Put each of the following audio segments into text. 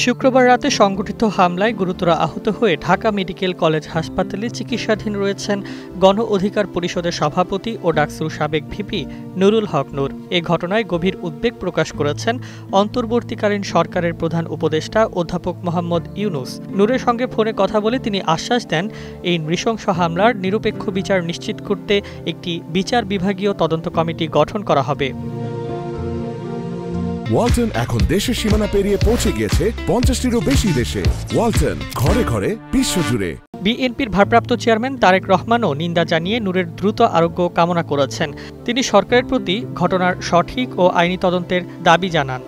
শুক্রবার রাতে সংঘটিত হামলায় গুরুতর আহত হয়ে ঢাকা মেডিকেল কলেজ হাসপাতালে চিকিৎসাধীন রয়েছেন গণ অধিকার পরিষদের সভাপতি ও ডাকসুর সাবেক ভিপি নুরুল হক নূর। এ ঘটনায় গভীর উদ্বেগ প্রকাশ করেছেন অন্তর্বর্তীকালীন সরকারের প্রধান উপদেষ্টা অধ্যাপক মোহাম্মদ ইউনুস। নূরের সঙ্গে ফোনে কথা বলে তিনি আশ্বাস দেন, এই নৃশংস হামলার নিরপেক্ষ বিচার নিশ্চিত করতে একটি বিচার বিভাগীয় তদন্ত কমিটি গঠন করা হবে। ওয়ালটন এখন দেশের সীমানা পেরিয়ে পৌঁছে গিয়েছে 50টিরও বেশি দেশে। ওয়ালটন, ঘরে ঘরে, বিশ্বজুড়ে। বিএনপির ভারপ্রাপ্ত চেয়ারম্যান তারেক রহমানও নিন্দা জানিয়ে নূরের দ্রুত আরোগ্য কামনা করেছেন। তিনি সরকারের প্রতি ঘটনার সঠিক ও আইনি তদন্তের দাবি জানান।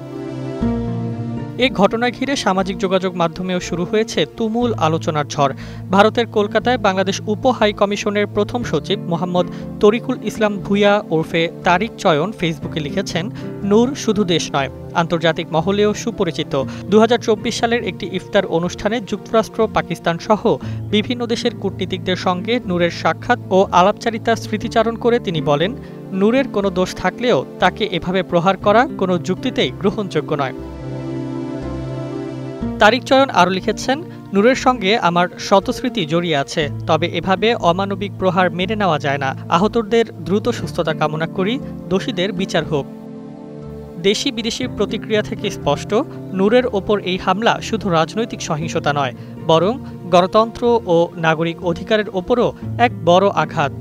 এ ঘটনা ঘিরে সামাজিক যোগাযোগ মাধ্যমেও শুরু হয়েছে তুমুল আলোচনার ঝড়। ভারতের কলকাতায় বাংলাদেশ উপ হাই কমিশনের প্রথম সচিব মোহাম্মদ তরিকুল ইসলাম ভূঁইয়া ওরফে তারিক চয়ন ফেসবুকে লিখেছেন, নূর শুধু দেশ নয়, আন্তর্জাতিক মহলেও সুপরিচিত। 2024 সালের একটি ইফতার অনুষ্ঠানে যুক্তরাষ্ট্র, পাকিস্তান সহ বিভিন্ন দেশের কূটনীতিকদের সঙ্গে নূরের সাক্ষাৎ ও আলাপচারিতার স্মৃতিচারণ করে তিনি বলেন, নূরের কোনো দোষ থাকলেও তাকে এভাবে প্রহার করা কোনো যুক্তিতেই গ্রহণযোগ্য নয়। তারিক চয়ন আরও লিখেছেন, নূরের সঙ্গে আমার শতস্মৃতি জড়িয়ে আছে, তবে এভাবে অমানবিক প্রহার মেনে নেওয়া যায় না। আহতদের দ্রুত সুস্থতা কামনা করি, দোষীদের বিচার হোক। দেশি বিদেশি প্রতিক্রিয়া থেকে স্পষ্ট, নূরের ওপর এই হামলা শুধু রাজনৈতিক সহিংসতা নয়, বরং গণতন্ত্র ও নাগরিক অধিকারের ওপরও এক বড় আঘাত।